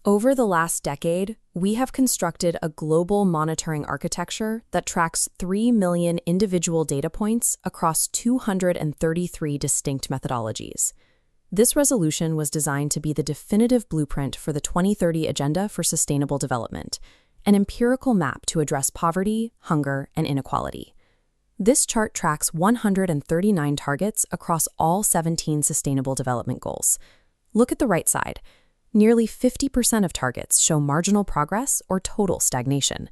Over the last decade, we have constructed a global monitoring architecture that tracks 3 million individual data points across 233 distinct methodologies. This resolution was designed to be the definitive blueprint for the 2030 Agenda for Sustainable Development, an empirical map to address poverty, hunger, and inequality. This chart tracks 139 targets across all 17 Sustainable Development Goals. Look at the right side. Nearly 50% of targets show marginal progress or total stagnation.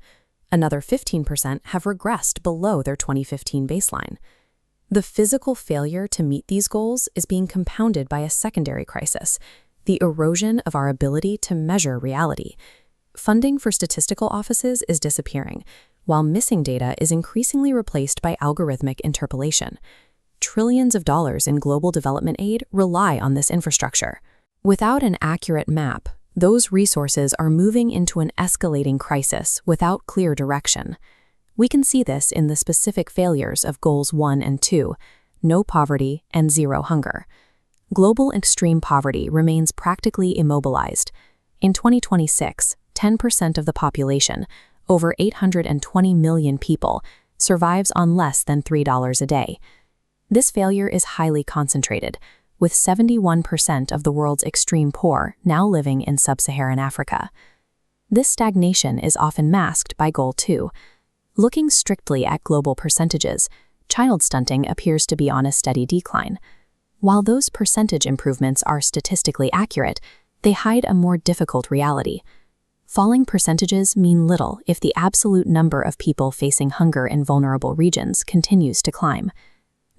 Another 15% have regressed below their 2015 baseline. The physical failure to meet these goals is being compounded by a secondary crisis, the erosion of our ability to measure reality. Funding for statistical offices is disappearing, while missing data is increasingly replaced by algorithmic interpolation. Trillions of dollars in global development aid rely on this infrastructure. Without an accurate map, those resources are moving into an escalating crisis without clear direction. We can see this in the specific failures of Goals 1 and 2, no poverty and zero hunger. Global extreme poverty remains practically immobilized. In 2026, 10% of the population, over 820 million people, survives on less than $3 a day. This failure is highly concentrated, with 71% of the world's extreme poor now living in sub-Saharan Africa. This stagnation is often masked by Goal 2. Looking strictly at global percentages, child stunting appears to be on a steady decline. While those percentage improvements are statistically accurate, they hide a more difficult reality. Falling percentages mean little if the absolute number of people facing hunger in vulnerable regions continues to climb.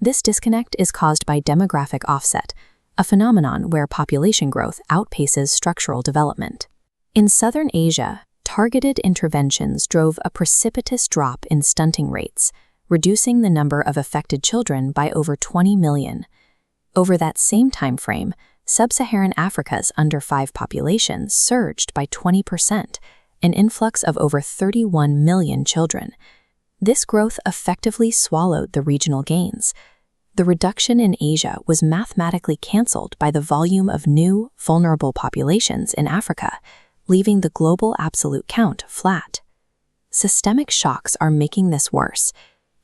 This disconnect is caused by demographic offset, a phenomenon where population growth outpaces structural development. In Southern Asia, targeted interventions drove a precipitous drop in stunting rates, reducing the number of affected children by over 20 million. Over that same time frame, Sub-Saharan Africa's under-5 population surged by 20%, an influx of over 31 million children. This growth effectively swallowed the regional gains. The reduction in Asia was mathematically canceled by the volume of new, vulnerable populations in Africa, leaving the global absolute count flat. Systemic shocks are making this worse.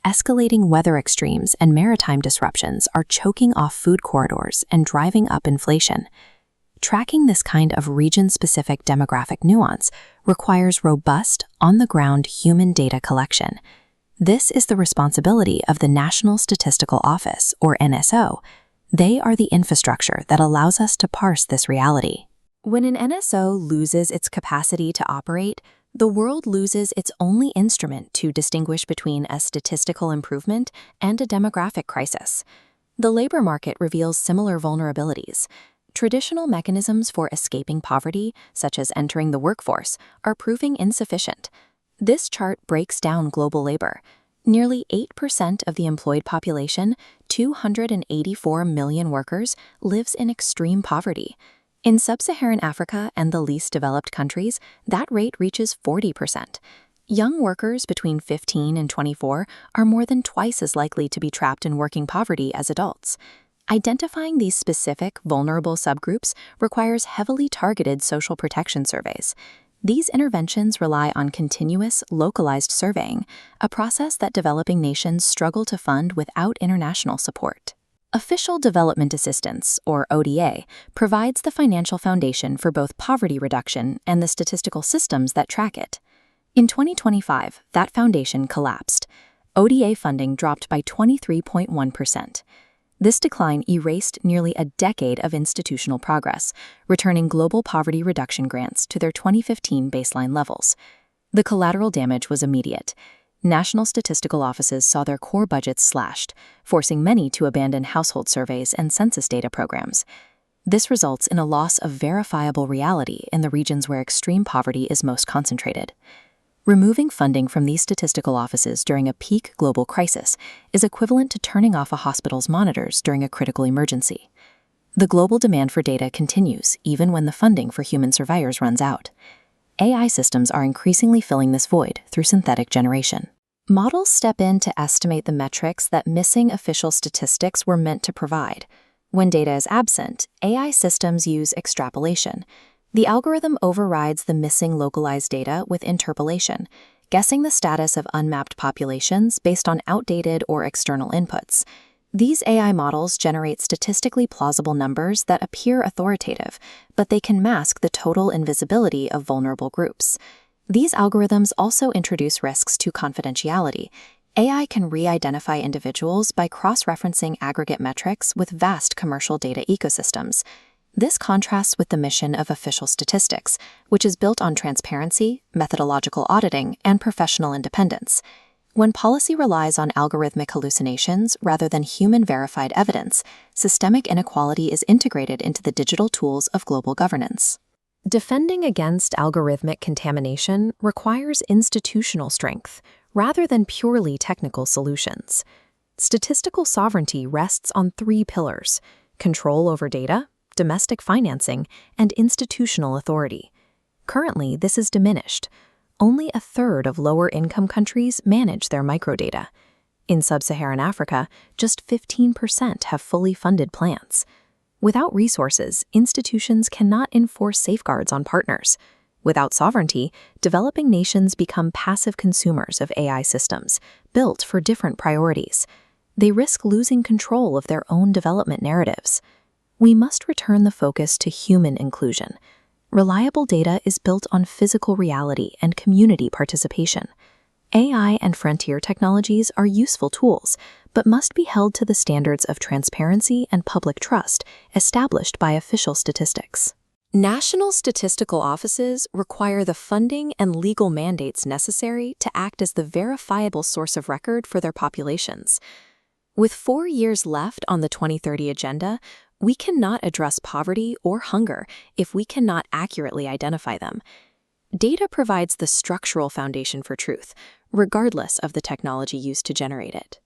Escalating weather extremes and maritime disruptions are choking off food corridors and driving up inflation. Tracking this kind of region-specific demographic nuance requires robust, on-the-ground human data collection. This is the responsibility of the National Statistical Office, or NSO. They are the infrastructure that allows us to parse this reality. When an NSO loses its capacity to operate, the world loses its only instrument to distinguish between a statistical improvement and a demographic crisis. The labor market reveals similar vulnerabilities. Traditional mechanisms for escaping poverty, such as entering the workforce, are proving insufficient. This chart breaks down global labor. Nearly 8% of the employed population, 284 million workers, lives in extreme poverty. In sub-Saharan Africa and the least developed countries, that rate reaches 40%. Young workers between 15 and 24 are more than twice as likely to be trapped in working poverty as adults. Identifying these specific, vulnerable subgroups requires heavily targeted social protection surveys. These interventions rely on continuous, localized surveying, a process that developing nations struggle to fund without international support. Official Development Assistance, or ODA, provides the financial foundation for both poverty reduction and the statistical systems that track it. In 2025, that foundation collapsed. ODA funding dropped by 23.1%. This decline erased nearly a decade of institutional progress, returning global poverty reduction grants to their 2015 baseline levels. The collateral damage was immediate. National statistical offices saw their core budgets slashed, forcing many to abandon household surveys and census data programs. This results in a loss of verifiable reality in the regions where extreme poverty is most concentrated. Removing funding from these statistical offices during a peak global crisis is equivalent to turning off a hospital's monitors during a critical emergency. The global demand for data continues even when the funding for human surveyors runs out. AI systems are increasingly filling this void through synthetic generation. Models step in to estimate the metrics that missing official statistics were meant to provide. When data is absent, AI systems use extrapolation. The algorithm overrides the missing localized data with interpolation, guessing the status of unmapped populations based on outdated or external inputs. These AI models generate statistically plausible numbers that appear authoritative, but they can mask the total invisibility of vulnerable groups. These algorithms also introduce risks to confidentiality. AI can re-identify individuals by cross-referencing aggregate metrics with vast commercial data ecosystems. This contrasts with the mission of official statistics, which is built on transparency, methodological auditing, and professional independence. When policy relies on algorithmic hallucinations rather than human-verified evidence, systemic inequality is integrated into the digital tools of global governance. Defending against algorithmic contamination requires institutional strength rather than purely technical solutions. Statistical sovereignty rests on three pillars: control over data, domestic financing, and institutional authority. Currently, this is diminished. Only a third of lower-income countries manage their microdata. In sub-Saharan Africa, just 15% have fully funded plans. Without resources, institutions cannot enforce safeguards on partners. Without sovereignty, developing nations become passive consumers of AI systems, built for different priorities. They risk losing control of their own development narratives. We must return the focus to human inclusion. Reliable data is built on physical reality and community participation. AI and frontier technologies are useful tools, but must be held to the standards of transparency and public trust established by official statistics. National statistical offices require the funding and legal mandates necessary to act as the verifiable source of record for their populations. With 4 years left on the 2030 agenda, we cannot address poverty or hunger if we cannot accurately identify them. Data provides the structural foundation for truth, regardless of the technology used to generate it.